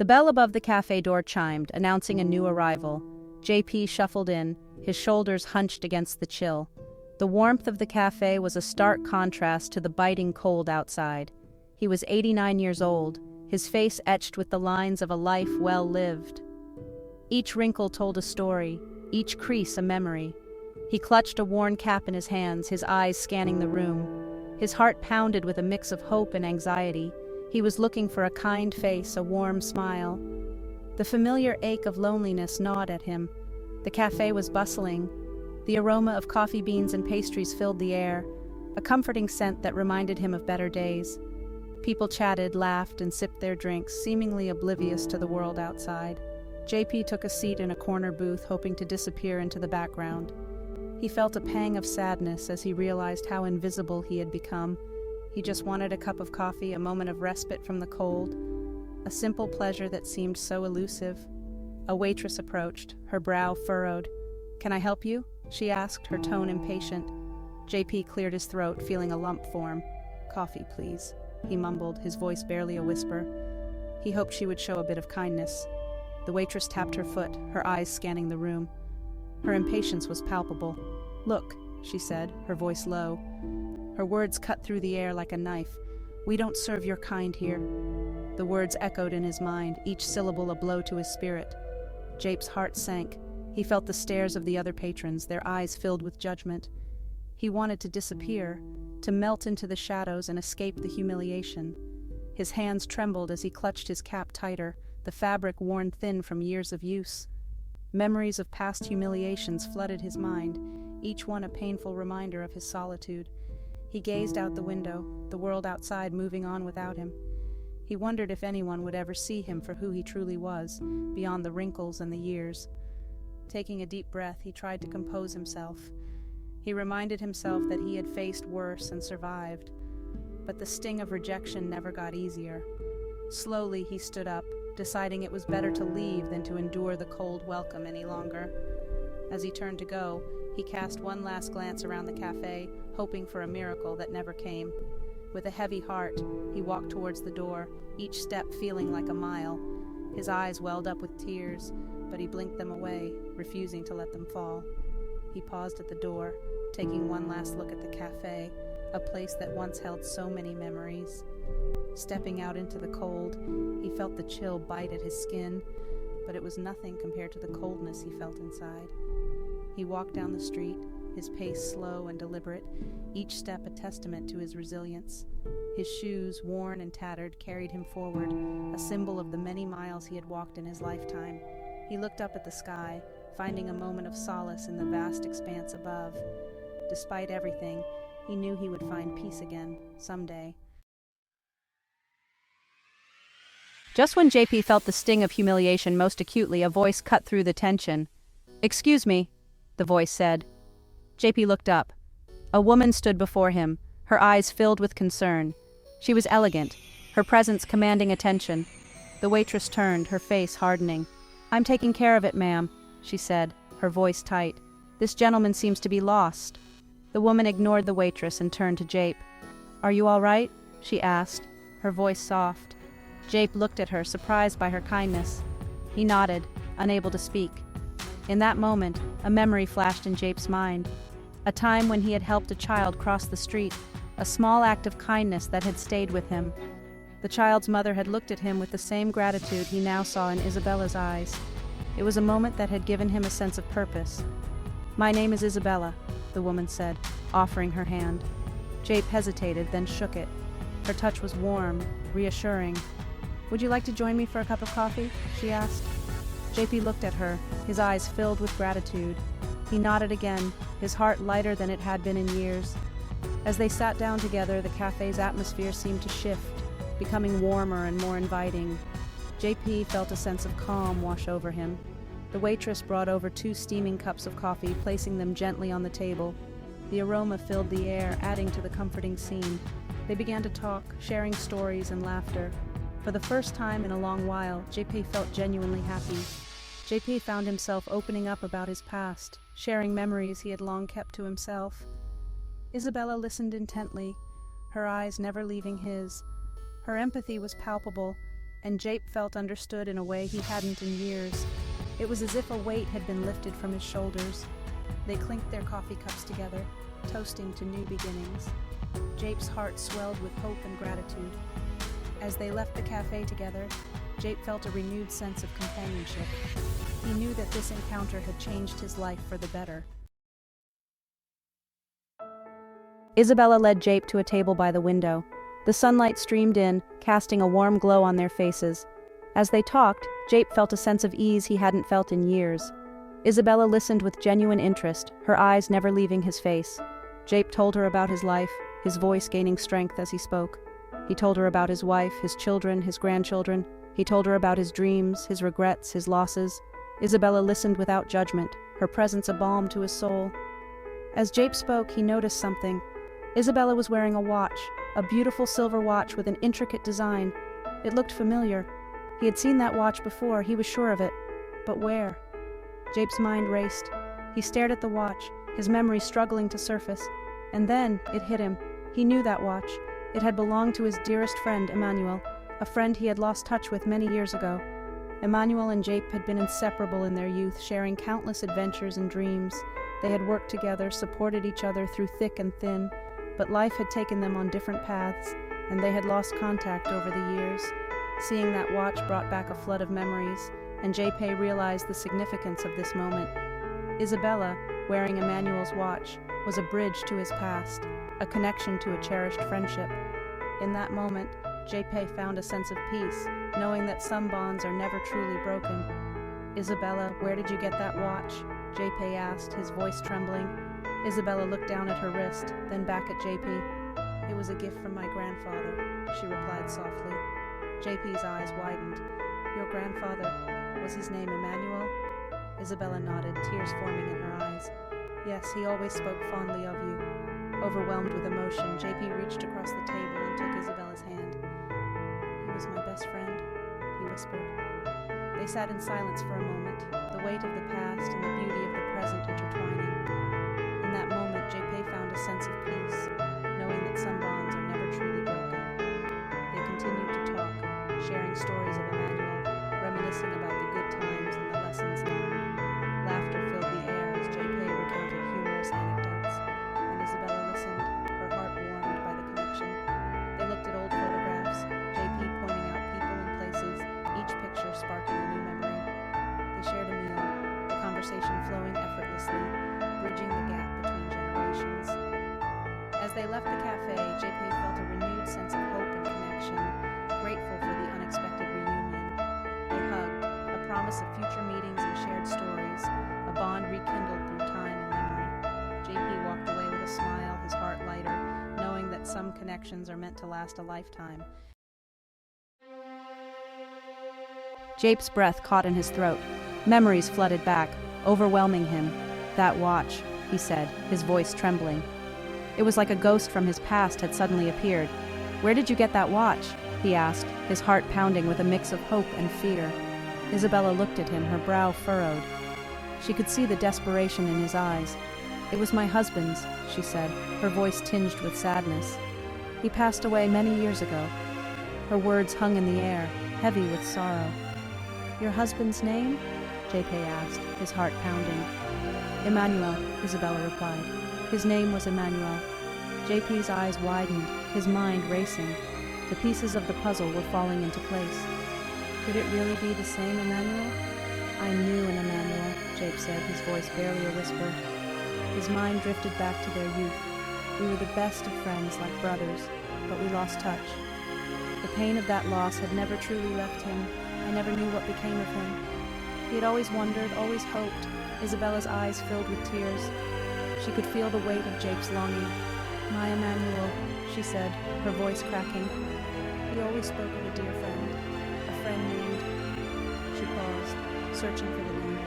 The bell above the cafe door chimed, announcing a new arrival. JP shuffled in, his shoulders hunched against the chill. The warmth of the cafe was a stark contrast to the biting cold outside. He was 89 years old, his face etched with the lines of a life well lived. Each wrinkle told a story, each crease a memory. He clutched a worn cap in his hands, his eyes scanning the room. His heart pounded with a mix of hope and anxiety. He was looking for a kind face, a warm smile. The familiar ache of loneliness gnawed at him. The cafe was bustling. The aroma of coffee beans and pastries filled the air, a comforting scent that reminded him of better days. People chatted, laughed, and sipped their drinks, seemingly oblivious to the world outside. JP took a seat in a corner booth, hoping to disappear into the background. He felt a pang of sadness as he realized how invisible he had become. He just wanted a cup of coffee, a moment of respite from the cold, a simple pleasure that seemed so elusive. A waitress approached, her brow furrowed. "Can I help you?" she asked, her tone impatient. JP cleared his throat, feeling a lump form. "Coffee, please," he mumbled, his voice barely a whisper. He hoped she would show a bit of kindness. The waitress tapped her foot, her eyes scanning the room. Her impatience was palpable. "Look," she said, her voice low. Her words cut through the air like a knife. "We don't serve your kind here." The words echoed in his mind, each syllable a blow to his spirit. Jape's heart sank. He felt the stares of the other patrons, their eyes filled with judgment. He wanted to disappear, to melt into the shadows and escape the humiliation. His hands trembled as he clutched his cap tighter, the fabric worn thin from years of use. Memories of past humiliations flooded his mind, each one a painful reminder of his solitude. He gazed out the window, the world outside moving on without him. He wondered if anyone would ever see him for who he truly was, beyond the wrinkles and the years. Taking a deep breath, he tried to compose himself. He reminded himself that he had faced worse and survived. But the sting of rejection never got easier. Slowly, he stood up, deciding it was better to leave than to endure the cold welcome any longer. As he turned to go, he cast one last glance around the cafe, hoping for a miracle that never came. With a heavy heart, he walked towards the door, each step feeling like a mile. His eyes welled up with tears, but he blinked them away, refusing to let them fall. He paused at the door, taking one last look at the cafe, a place that once held so many memories. Stepping out into the cold, he felt the chill bite at his skin, but it was nothing compared to the coldness he felt inside. He walked down the street, his pace slow and deliberate, each step a testament to his resilience. His shoes, worn and tattered, carried him forward, a symbol of the many miles he had walked in his lifetime. He looked up at the sky, finding a moment of solace in the vast expanse above. Despite everything, he knew he would find peace again, someday. Just when JP felt the sting of humiliation most acutely, a voice cut through the tension. "Excuse me," the voice said. JP looked up. A woman stood before him, her eyes filled with concern. She was elegant, her presence commanding attention. The waitress turned, her face hardening. "I'm taking care of it, ma'am," she said, her voice tight. "This gentleman seems to be lost." The woman ignored the waitress and turned to Jape. "Are you all right?" she asked, her voice soft. Jape looked at her, surprised by her kindness. He nodded, unable to speak. In that moment, a memory flashed in Jape's mind. A time when he had helped a child cross the street, a small act of kindness that had stayed with him. The child's mother had looked at him with the same gratitude he now saw in Isabella's eyes. It was a moment that had given him a sense of purpose. "My name is Isabella," the woman said, offering her hand. Jape hesitated, then shook it. Her touch was warm, reassuring. "Would you like to join me for a cup of coffee?" she asked. JP looked at her, his eyes filled with gratitude. He nodded again, his heart lighter than it had been in years. As they sat down together, the cafe's atmosphere seemed to shift, becoming warmer and more inviting. JP felt a sense of calm wash over him. The waitress brought over 2 steaming cups of coffee, placing them gently on the table. The aroma filled the air, adding to the comforting scene. They began to talk, sharing stories and laughter. For the first time in a long while, JP felt genuinely happy. JP found himself opening up about his past, sharing memories he had long kept to himself. Isabella listened intently, her eyes never leaving his. Her empathy was palpable, and Jape felt understood in a way he hadn't in years. It was as if a weight had been lifted from his shoulders. They clinked their coffee cups together, toasting to new beginnings. Jape's heart swelled with hope and gratitude. As they left the cafe together, Jape felt a renewed sense of companionship. He knew that this encounter had changed his life for the better. Isabella led Jape to a table by the window. The sunlight streamed in, casting a warm glow on their faces. As they talked, Jape felt a sense of ease he hadn't felt in years. Isabella listened with genuine interest, her eyes never leaving his face. Jape told her about his life, his voice gaining strength as he spoke. He told her about his wife, his children, his grandchildren. He told her about his dreams, his regrets, his losses. Isabella listened without judgment, her presence a balm to his soul. As Jape spoke, he noticed something. Isabella was wearing a watch, a beautiful silver watch with an intricate design. It looked familiar. He had seen that watch before, he was sure of it. But where? Jape's mind raced. He stared at the watch, his memory struggling to surface. And then it hit him. He knew that watch. It had belonged to his dearest friend, Emmanuel, a friend he had lost touch with many years ago. Emmanuel and Jape had been inseparable in their youth, sharing countless adventures and dreams. They had worked together, supported each other through thick and thin, but life had taken them on different paths, and they had lost contact over the years. Seeing that watch brought back a flood of memories, and Jape realized the significance of this moment. Isabella, wearing Emmanuel's watch, was a bridge to his past, a connection to a cherished friendship. In that moment, Jape found a sense of peace, knowing that some bonds are never truly broken. "Isabella, where did you get that watch?" Jape asked, his voice trembling. Isabella looked down at her wrist, then back at JP. "It was a gift from my grandfather," she replied softly. JP's eyes widened. "Your grandfather, was his name Emmanuel?" Isabella nodded, tears forming in her eyes. "Yes, he always spoke fondly of you." Overwhelmed with emotion, JP reached across the table and took Isabella's hand. "He was my best friend," he whispered. They sat in silence for a moment, the weight of the past and the beauty of the present intertwining. In that moment, JP found a sense of peace, knowing that some bonds are never truly broken. They continued to talk, sharing stories of Emmanuel, reminiscing about the good times and the lessons learned. Laughter filled the air as JP recounted humorous anecdotes, and Isabella listened, her heart warmed by the connection. They looked at old photographs, JP pointing out people and places, each picture sparking a new memory. They shared a meal, the conversation flowing effortlessly, bridging the gap between generations. As they left the cafe, JP felt a renewed sense of hope and connection, grateful for the unexpected reunion. They hugged, a promise of future meetings and shared stories, a bond rekindled through time and memory. JP walked away with a smile, his heart lighter, knowing that some connections are meant to last a lifetime. Jape's breath caught in his throat. Memories flooded back, overwhelming him. "That watch," he said, his voice trembling. It was like a ghost from his past had suddenly appeared. "Where did you get that watch?" he asked, his heart pounding with a mix of hope and fear. Isabella looked at him, her brow furrowed. She could see the desperation in his eyes. "It was my husband's," she said, her voice tinged with sadness. "He passed away many years ago." Her words hung in the air, heavy with sorrow. "Your husband's name?" JP asked, his heart pounding. "Emmanuel," Isabella replied. "His name was Emmanuel." JP's eyes widened, his mind racing. The pieces of the puzzle were falling into place. Could it really be the same Emmanuel? "I knew an Emmanuel," Jape said, his voice barely a whisper. His mind drifted back to their youth. "We were the best of friends, like brothers, but we lost touch. The pain of that loss had never truly left him. I never knew what became of him. He had always wondered, always hoped." Isabella's eyes filled with tears. She could feel the weight of Jape's longing. "My Emmanuel," she said, her voice cracking. "He always spoke of a dear friend, a friend named—" She paused, searching for the name.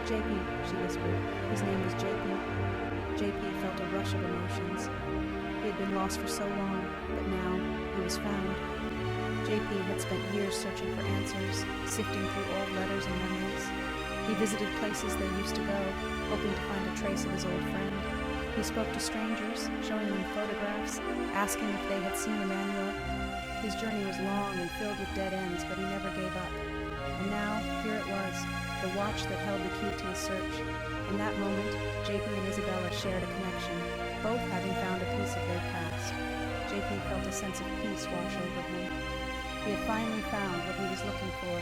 "JP," she whispered. "His name was JP." JP felt a rush of emotions. He had been lost for so long, but now he was found. JP had spent years searching for answers, sifting through old letters and memories. He visited places they used to go, hoping to find a trace of his old friend. He spoke to strangers, showing them photographs, asking if they had seen Emmanuel. His journey was long and filled with dead ends, but he never gave up. And now, here it was, the watch that held the key to his search. In that moment, JP and Isabella shared a connection, both having found a piece of their past. JP felt a sense of peace wash over him. He had finally found what he was looking for.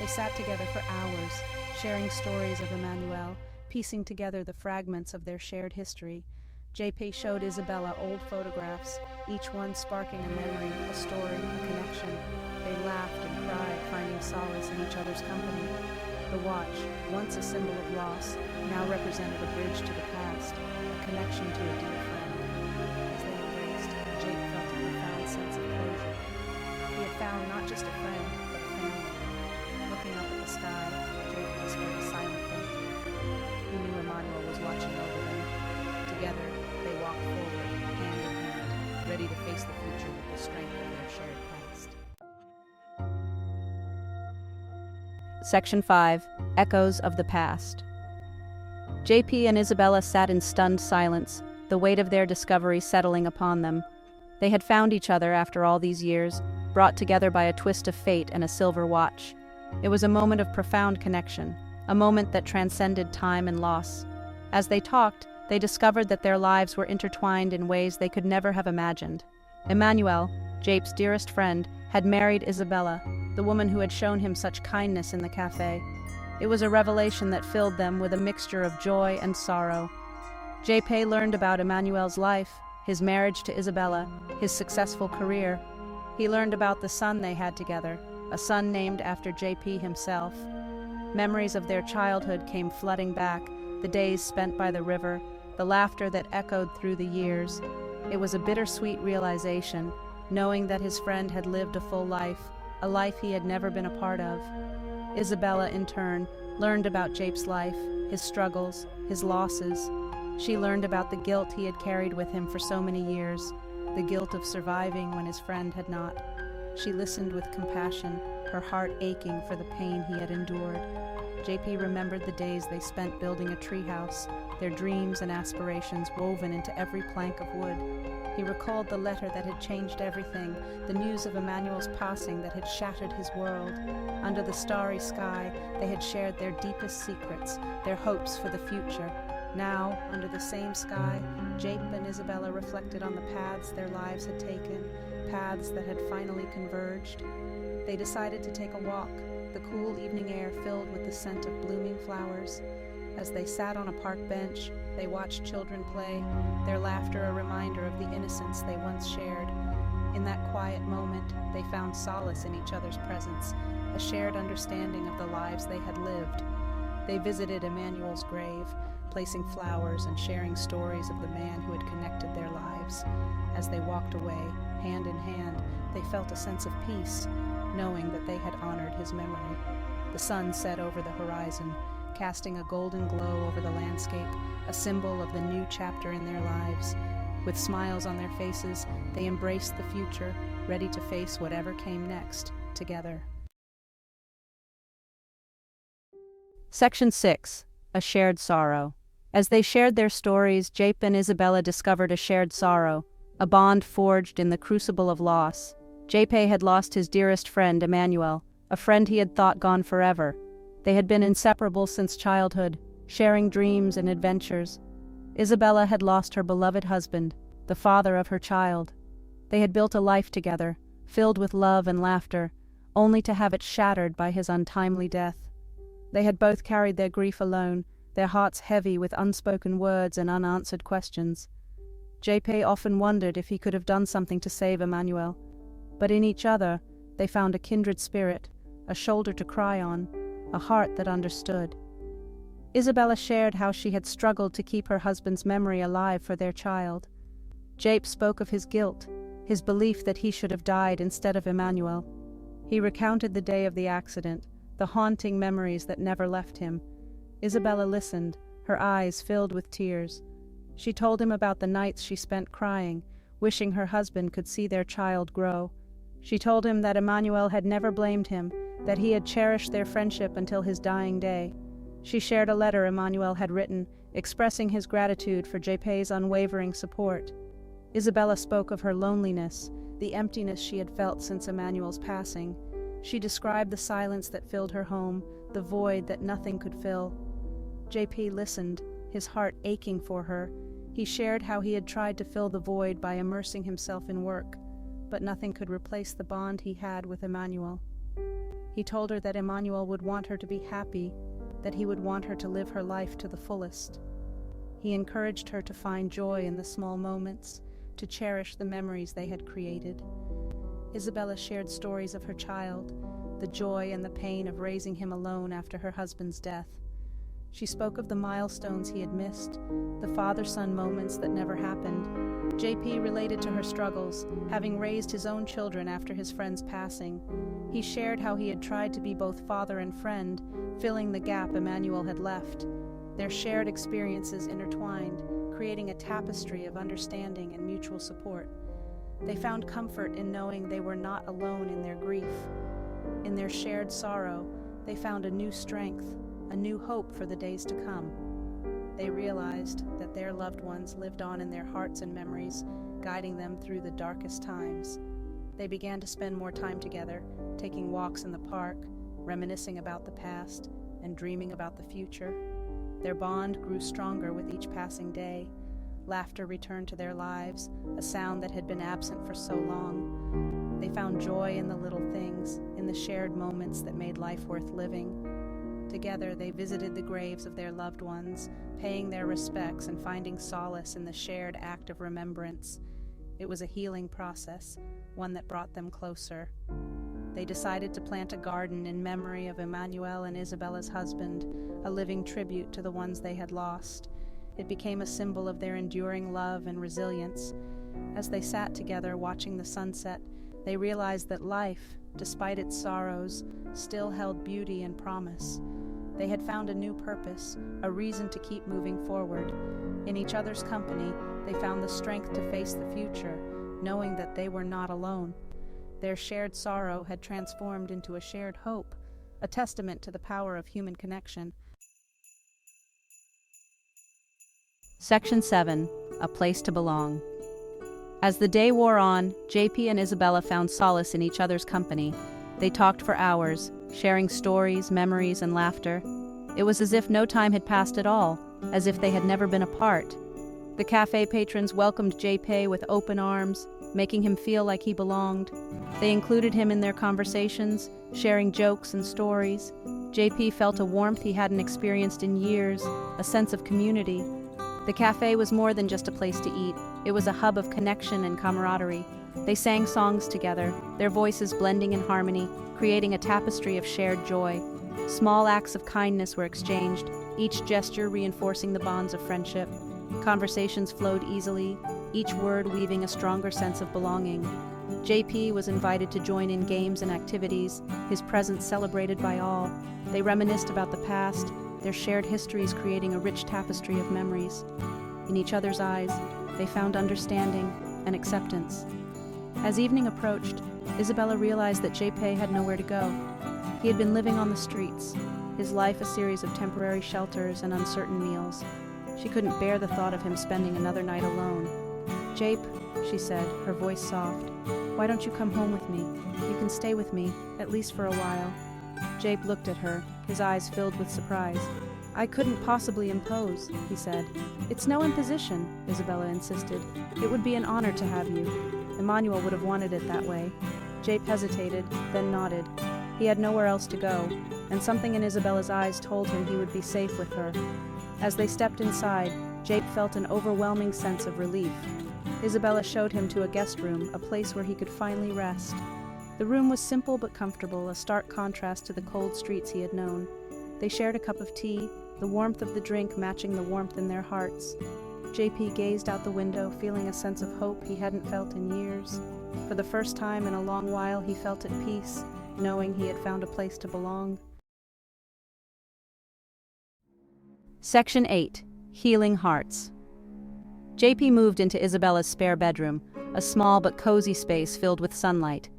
They sat together for hours, sharing stories of Emmanuel, piecing together the fragments of their shared history. JP showed Isabella old photographs, each one sparking a memory, a story, a connection. They laughed and cried, finding solace in each other's company. The watch, once a symbol of loss, now represented a bridge to the past, a connection to a dear friend. As they embraced, Jake felt a profound sense of closure. He had found not just a friend, but a family. Looking up at the sky, Jake whispered a silent thank you. He knew Emmanuel was watching over them. Together, they walked forward, hand in hand, ready to face the future with the strength of their shared past. Section 5. Echoes of the Past. JP and Isabella sat in stunned silence, the weight of their discovery settling upon them. They had found each other after all these years, brought together by a twist of fate and a silver watch. It was a moment of profound connection, a moment that transcended time and loss. As they talked, they discovered that their lives were intertwined in ways they could never have imagined. Emmanuel, JP's dearest friend, had married Isabella, the woman who had shown him such kindness in the café. It was a revelation that filled them with a mixture of joy and sorrow. JP learned about Emmanuel's life, his marriage to Isabella, his successful career. He learned about the son they had together, a son named after JP himself. Memories of their childhood came flooding back, the days spent by the river, the laughter that echoed through the years. It was a bittersweet realization, knowing that his friend had lived a full life, a life he had never been a part of. Isabella, in turn, learned about JP's life, his struggles, his losses. She learned about the guilt he had carried with him for so many years, the guilt of surviving when his friend had not. She listened with compassion, her heart aching for the pain he had endured. JP remembered the days they spent building a treehouse, their dreams and aspirations woven into every plank of wood. He recalled the letter that had changed everything, the news of Emmanuel's passing that had shattered his world. Under the starry sky, they had shared their deepest secrets, their hopes for the future. Now, under the same sky, JP and Isabella reflected on the paths their lives had taken, paths that had finally converged. They decided to take a walk, the cool evening air filled with the scent of blooming flowers. As they sat on a park bench, they watched children play, their laughter a reminder of the innocence they once shared. In that quiet moment, they found solace in each other's presence, a shared understanding of the lives they had lived. They visited Emmanuel's grave, placing flowers and sharing stories of the man who had connected their lives. As they walked away, hand in hand, they felt a sense of peace, knowing that they had honored his memory. The sun set over the horizon, casting a golden glow over the landscape, a symbol of the new chapter in their lives. With smiles on their faces, they embraced the future, ready to face whatever came next, together. Section 6. A Shared Sorrow. As they shared their stories, JP and Isabella discovered a shared sorrow, a bond forged in the crucible of loss. JP had lost his dearest friend, Emmanuel, a friend he had thought gone forever. They had been inseparable since childhood, sharing dreams and adventures. Isabella had lost her beloved husband, the father of her child. They had built a life together, filled with love and laughter, only to have it shattered by his untimely death. They had both carried their grief alone, their hearts heavy with unspoken words and unanswered questions. JP often wondered if he could have done something to save Emmanuel, but in each other they found a kindred spirit, a shoulder to cry on, a heart that understood. Isabella shared how she had struggled to keep her husband's memory alive for their child. JP spoke of his guilt, his belief that he should have died instead of Emmanuel. He recounted the day of the accident, the haunting memories that never left him. Isabella listened, her eyes filled with tears. She told him about the nights she spent crying, wishing her husband could see their child grow. She told him that Emmanuel had never blamed him, that he had cherished their friendship until his dying day. She shared a letter Emmanuel had written, expressing his gratitude for JP's unwavering support. Isabella spoke of her loneliness, the emptiness she had felt since Emmanuel's passing. She described the silence that filled her home, the void that nothing could fill. JP listened, his heart aching for her. He shared how he had tried to fill the void by immersing himself in work, but nothing could replace the bond he had with Emmanuel. He told her that Emmanuel would want her to be happy, that he would want her to live her life to the fullest. He encouraged her to find joy in the small moments, to cherish the memories they had created. Isabella shared stories of her child, the joy and the pain of raising him alone after her husband's death. She spoke of the milestones he had missed, the father-son moments that never happened. JP related to her struggles, having raised his own children after his friend's passing. He shared how he had tried to be both father and friend, filling the gap Emmanuel had left. Their shared experiences intertwined, creating a tapestry of understanding and mutual support. They found comfort in knowing they were not alone in their grief. In their shared sorrow, they found a new strength, a new hope for the days to come. They realized that their loved ones lived on in their hearts and memories, guiding them through the darkest times. They began to spend more time together, taking walks in the park, reminiscing about the past, and dreaming about the future. Their bond grew stronger with each passing day. Laughter returned to their lives, a sound that had been absent for so long. They found joy in the little things, in the shared moments that made life worth living. Together, they visited the graves of their loved ones, paying their respects and finding solace in the shared act of remembrance. It was a healing process, one that brought them closer. They decided to plant a garden in memory of Emmanuel and Isabella's husband, a living tribute to the ones they had lost. It became a symbol of their enduring love and resilience. As they sat together watching the sunset, they realized that life, despite its sorrows, still held beauty and promise. They had found a new purpose, a reason to keep moving forward. In each other's company, they found the strength to face the future, knowing that they were not alone. Their shared sorrow had transformed into a shared hope, a testament to the power of human connection. Section 7. A Place to Belong. As the day wore on, JP and Isabella found solace in each other's company. They talked for hours, sharing stories, memories, and laughter. It was as if no time had passed at all, as if they had never been apart. The cafe patrons welcomed JP with open arms, making him feel like he belonged. They included him in their conversations, sharing jokes and stories. JP felt a warmth he hadn't experienced in years, a sense of community. The cafe was more than just a place to eat. It was a hub of connection and camaraderie. They sang songs together, their voices blending in harmony, creating a tapestry of shared joy. Small acts of kindness were exchanged, each gesture reinforcing the bonds of friendship. Conversations flowed easily, each word weaving a stronger sense of belonging. JP was invited to join in games and activities, his presence celebrated by all. They reminisced about the past, their shared histories creating a rich tapestry of memories. In each other's eyes, they found understanding and acceptance. As evening approached, Isabella realized that JP had nowhere to go. He had been living on the streets, his life a series of temporary shelters and uncertain meals. She couldn't bear the thought of him spending another night alone. "Jape," she said, her voice soft, "why don't you come home with me? You can stay with me, at least for a while." Jape looked at her, his eyes filled with surprise. "I couldn't possibly impose," he said. "It's no imposition," Isabella insisted. "It would be an honor to have you. Emmanuel would have wanted it that way." Jape hesitated, then nodded. He had nowhere else to go, and something in Isabella's eyes told him he would be safe with her. As they stepped inside, Jape felt an overwhelming sense of relief. Isabella showed him to a guest room, a place where he could finally rest. The room was simple but comfortable, a stark contrast to the cold streets he had known. They shared a cup of tea, the warmth of the drink matching the warmth in their hearts. JP gazed out the window, feeling a sense of hope he hadn't felt in years. For the first time in a long while, he felt at peace, knowing he had found a place to belong. Section 8. Healing Hearts. JP moved into Isabella's spare bedroom, a small but cozy space filled with sunlight.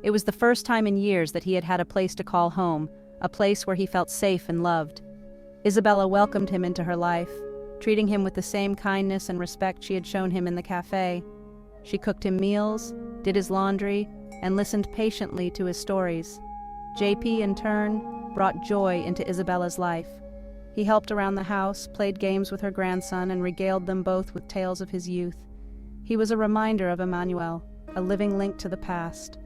It was the first time in years that he had had a place to call home, a place where he felt safe and loved. Isabella welcomed him into her life, treating him with the same kindness and respect she had shown him in the cafe. She cooked him meals, did his laundry, and listened patiently to his stories. JP, in turn, brought joy into Isabella's life. He helped around the house, played games with her grandson, and regaled them both with tales of his youth. He was a reminder of Emmanuel, a living link to the past.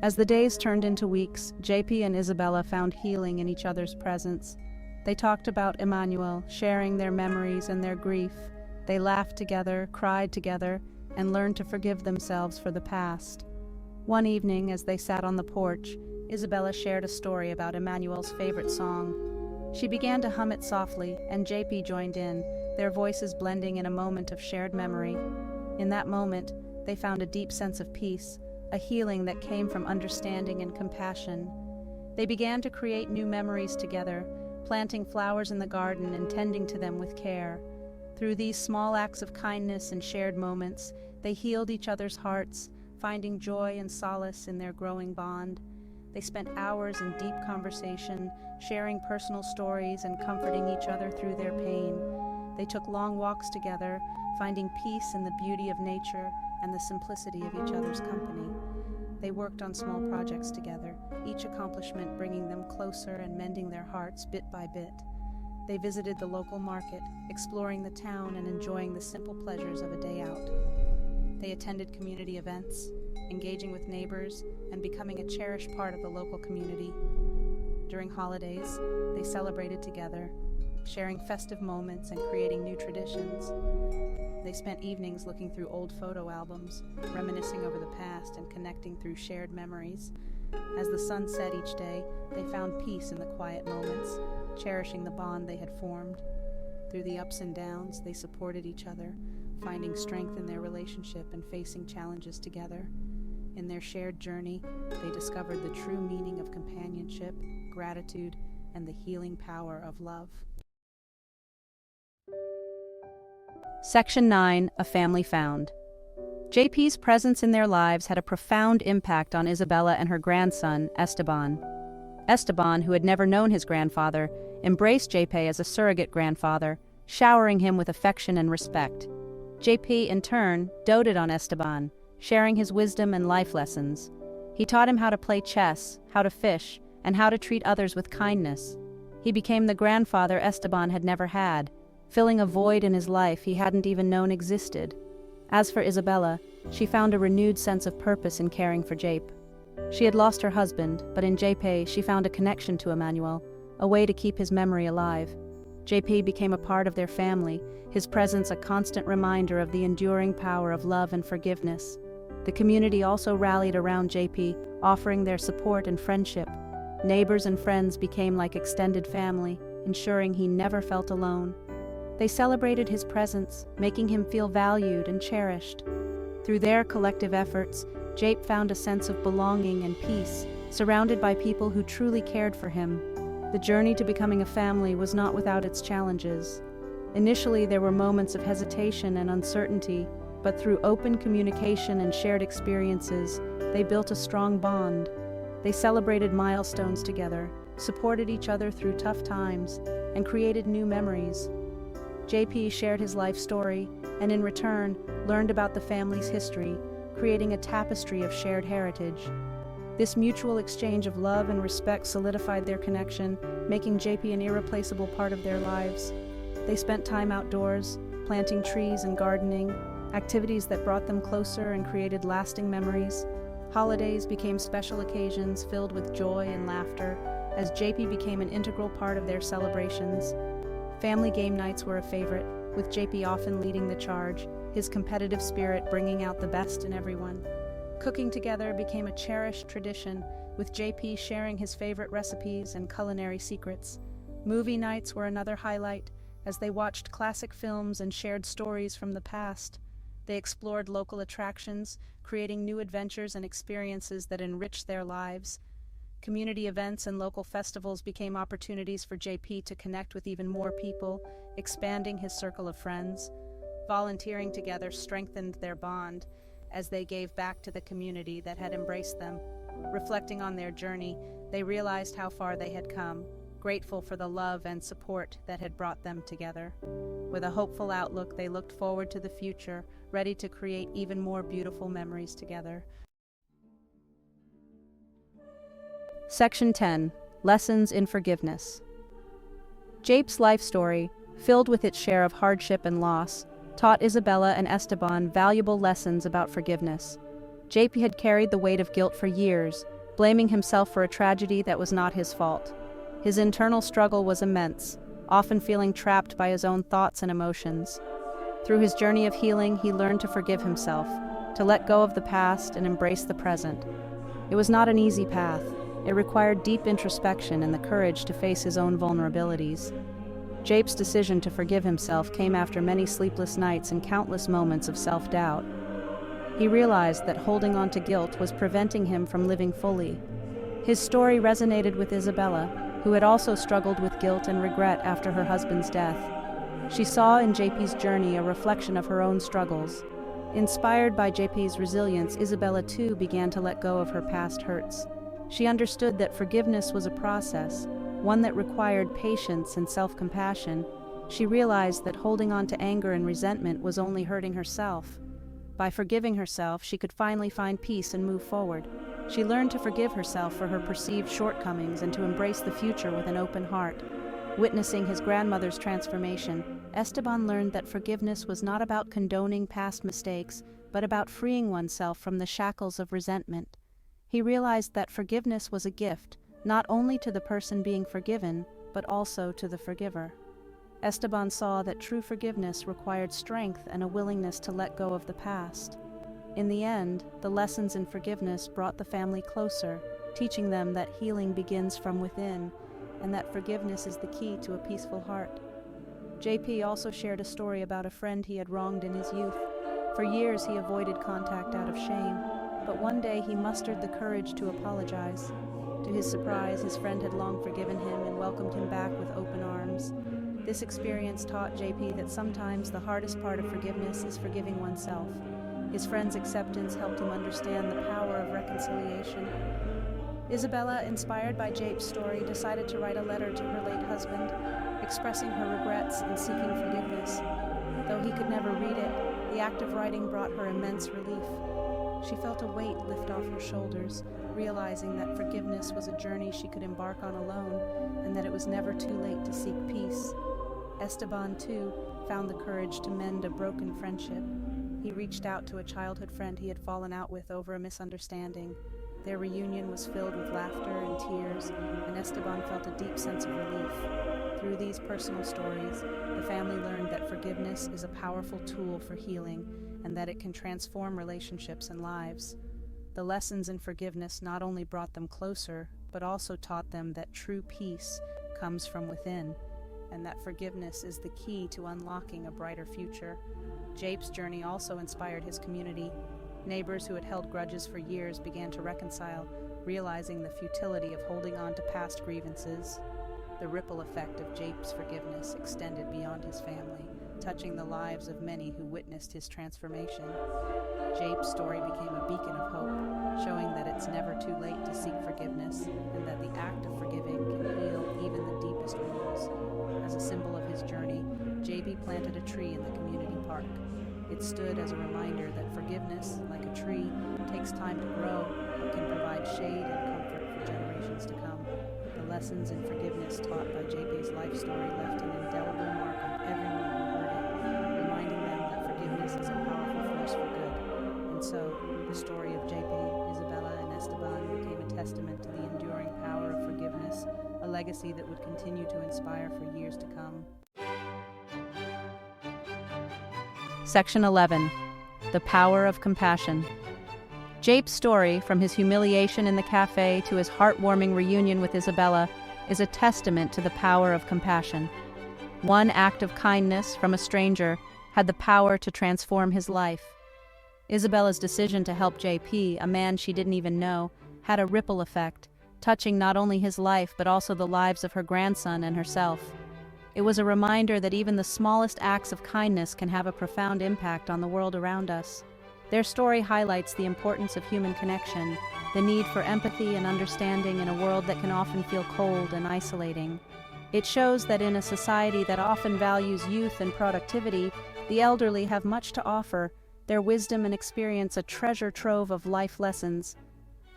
As the days turned into weeks, JP and Isabella found healing in each other's presence. They talked about Emmanuel, sharing their memories and their grief. They laughed together, cried together, and learned to forgive themselves for the past. One evening, as they sat on the porch, Isabella shared a story about Emmanuel's favorite song. She began to hum it softly, and JP joined in, their voices blending in a moment of shared memory. In that moment, they found a deep sense of peace, a healing that came from understanding and compassion. They began to create new memories together, planting flowers in the garden and tending to them with care. Through these small acts of kindness and shared moments, they healed each other's hearts, finding joy and solace in their growing bond. They spent hours in deep conversation, sharing personal stories and comforting each other through their pain. They took long walks together, finding peace in the beauty of nature and the simplicity of each other's company. They worked on small projects together, each accomplishment bringing them closer and mending their hearts bit by bit. They visited the local market, exploring the town and enjoying the simple pleasures of a day out. They attended community events, engaging with neighbors and becoming a cherished part of the local community. During holidays, they celebrated together, sharing festive moments and creating new traditions. They spent evenings looking through old photo albums, reminiscing over the past and connecting through shared memories. As the sun set each day, they found peace in the quiet moments, cherishing the bond they had formed. Through the ups and downs, they supported each other, finding strength in their relationship and facing challenges together. In their shared journey, they discovered the true meaning of companionship, gratitude, and the healing power of love. Section 9, A Family Found. JP's presence in their lives had a profound impact on Isabella and her grandson, Esteban. Esteban, who had never known his grandfather, embraced JP as a surrogate grandfather, showering him with affection and respect. JP, in turn, doted on Esteban, sharing his wisdom and life lessons. He taught him how to play chess, how to fish, and how to treat others with kindness. He became the grandfather Esteban had never had, filling a void in his life he hadn't even known existed. As for Isabella, she found a renewed sense of purpose in caring for JP. She had lost her husband, but in JP she found a connection to Emmanuel, a way to keep his memory alive. JP became a part of their family, his presence a constant reminder of the enduring power of love and forgiveness. The community also rallied around JP, offering their support and friendship. Neighbors and friends became like extended family, ensuring he never felt alone. They celebrated his presence, making him feel valued and cherished. Through their collective efforts, JP found a sense of belonging and peace, surrounded by people who truly cared for him. The journey to becoming a family was not without its challenges. Initially, there were moments of hesitation and uncertainty, but through open communication and shared experiences, they built a strong bond. They celebrated milestones together, supported each other through tough times, and created new memories. JP shared his life story, and in return, learned about the family's history, creating a tapestry of shared heritage. This mutual exchange of love and respect solidified their connection, making JP an irreplaceable part of their lives. They spent time outdoors, planting trees and gardening, activities that brought them closer and created lasting memories. Holidays became special occasions filled with joy and laughter, as JP became an integral part of their celebrations. Family game nights were a favorite, with JP often leading the charge, his competitive spirit bringing out the best in everyone. Cooking together became a cherished tradition, with JP sharing his favorite recipes and culinary secrets. Movie nights were another highlight, as they watched classic films and shared stories from the past. They explored local attractions, creating new adventures and experiences that enriched their lives. Community events and local festivals became opportunities for JP to connect with even more people, expanding his circle of friends. Volunteering together strengthened their bond, as they gave back to the community that had embraced them. Reflecting on their journey, they realized how far they had come, grateful for the love and support that had brought them together. With a hopeful outlook, they looked forward to the future, ready to create even more beautiful memories together. Section 10. Lessons in Forgiveness. Jape's life story, filled with its share of hardship and loss, taught Isabella and Esteban valuable lessons about forgiveness. Jape had carried the weight of guilt for years, blaming himself for a tragedy that was not his fault. His internal struggle was immense, often feeling trapped by his own thoughts and emotions. Through his journey of healing, he learned to forgive himself, to let go of the past and embrace the present. It was not an easy path. It required deep introspection and the courage to face his own vulnerabilities. Jape's decision to forgive himself came after many sleepless nights and countless moments of self-doubt. He realized that holding on to guilt was preventing him from living fully. His story resonated with Isabella, who had also struggled with guilt and regret after her husband's death. She saw in JP's journey a reflection of her own struggles. Inspired by JP's resilience, Isabella too began to let go of her past hurts. She understood that forgiveness was a process, one that required patience and self-compassion. She realized that holding on to anger and resentment was only hurting herself. By forgiving herself, she could finally find peace and move forward. She learned to forgive herself for her perceived shortcomings and to embrace the future with an open heart. Witnessing his grandmother's transformation, Esteban learned that forgiveness was not about condoning past mistakes, but about freeing oneself from the shackles of resentment. He realized that forgiveness was a gift, not only to the person being forgiven, but also to the forgiver. Esteban saw that true forgiveness required strength and a willingness to let go of the past. In the end, the lessons in forgiveness brought the family closer, teaching them that healing begins from within, and that forgiveness is the key to a peaceful heart. JP also shared a story about a friend he had wronged in his youth. For years he avoided contact out of shame, but one day he mustered the courage to apologize. To his surprise, his friend had long forgiven him and welcomed him back with open arms. This experience taught JP that sometimes the hardest part of forgiveness is forgiving oneself. His friend's acceptance helped him understand the power of reconciliation. Isabella, inspired by JP's story, decided to write a letter to her late husband, expressing her regrets and seeking forgiveness. Though he could never read it, the act of writing brought her immense relief. She felt a weight lift off her shoulders, realizing that forgiveness was a journey she could embark on alone, and that it was never too late to seek peace. Esteban, too, found the courage to mend a broken friendship. He reached out to a childhood friend he had fallen out with over a misunderstanding. Their reunion was filled with laughter and tears, and Esteban felt a deep sense of relief. Through these personal stories, the family learned that forgiveness is a powerful tool for healing, and that it can transform relationships and lives. The lessons in forgiveness not only brought them closer, but also taught them that true peace comes from within, and that forgiveness is the key to unlocking a brighter future. Jape's journey also inspired his community. Neighbors who had held grudges for years began to reconcile, realizing the futility of holding on to past grievances. The ripple effect of Jape's forgiveness extended beyond his family, touching the lives of many who witnessed his transformation. Jape's story became a beacon of hope, showing that it's never too late to seek forgiveness, and that the act of forgiving can heal even the deepest wounds. As a symbol of his journey, JB planted a tree in the community park. It stood as a reminder that forgiveness, like a tree, takes time to grow, but can provide shade and comfort for generations to come. The lessons in forgiveness taught by JP's life story left an indelible mark on everyone who heard it, reminding them that forgiveness is a powerful force for good. And so, the story of JP, Isabella, and Esteban became a testament to the enduring power of forgiveness, a legacy that would continue to inspire for years to come. Section 11. The Power of Compassion. Jape's story, from his humiliation in the café to his heartwarming reunion with Isabella, is a testament to the power of compassion. One act of kindness from a stranger had the power to transform his life. Isabella's decision to help JP, a man she didn't even know, had a ripple effect, touching not only his life but also the lives of her grandson and herself. It was a reminder that even the smallest acts of kindness can have a profound impact on the world around us. Their story highlights the importance of human connection, the need for empathy and understanding in a world that can often feel cold and isolating. It shows that in a society that often values youth and productivity, the elderly have much to offer, their wisdom and experience a treasure trove of life lessons.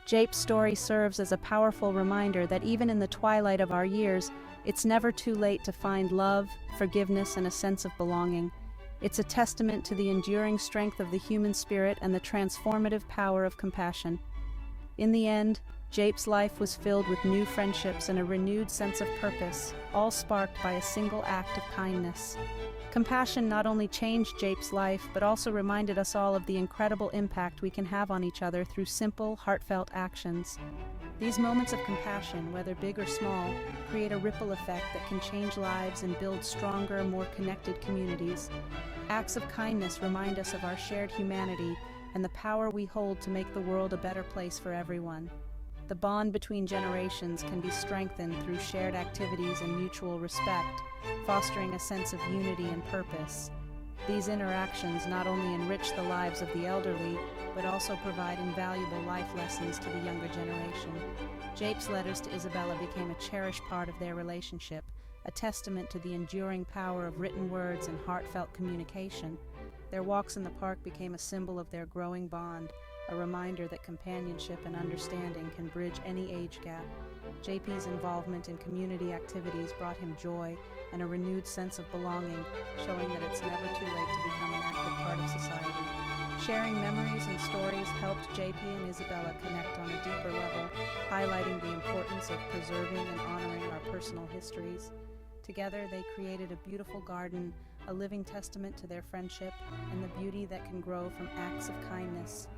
Jape's story serves as a powerful reminder that even in the twilight of our years, it's never too late to find love, forgiveness, and a sense of belonging. It's a testament to the enduring strength of the human spirit and the transformative power of compassion. In the end, Jape's life was filled with new friendships and a renewed sense of purpose, all sparked by a single act of kindness. Compassion not only changed Jape's life, but also reminded us all of the incredible impact we can have on each other through simple, heartfelt actions. These moments of compassion, whether big or small, create a ripple effect that can change lives and build stronger, more connected communities. Acts of kindness remind us of our shared humanity and the power we hold to make the world a better place for everyone. The bond between generations can be strengthened through shared activities and mutual respect, fostering a sense of unity and purpose. These interactions not only enrich the lives of the elderly, but also provide invaluable life lessons to the younger generation. Jape's letters to Isabella became a cherished part of their relationship, a testament to the enduring power of written words and heartfelt communication. Their walks in the park became a symbol of their growing bond, a reminder that companionship and understanding can bridge any age gap. JP's involvement in community activities brought him joy and a renewed sense of belonging, showing that it's never too late to become an active part of society. Sharing memories and stories helped JP and Isabella connect on a deeper level, highlighting the importance of preserving and honoring our personal histories. Together, they created a beautiful garden, a living testament to their friendship and the beauty that can grow from acts of kindness.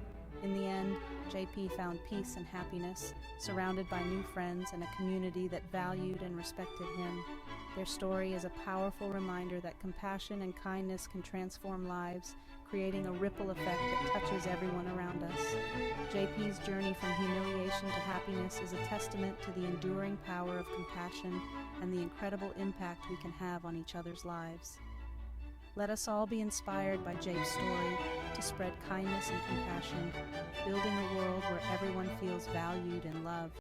In the end, JP found peace and happiness, surrounded by new friends and a community that valued and respected him. Their story is a powerful reminder that compassion and kindness can transform lives, creating a ripple effect that touches everyone around us. JP's journey from humiliation to happiness is a testament to the enduring power of compassion and the incredible impact we can have on each other's lives. Let us all be inspired by Jape's story to spread kindness and compassion, building a world where everyone feels valued and loved.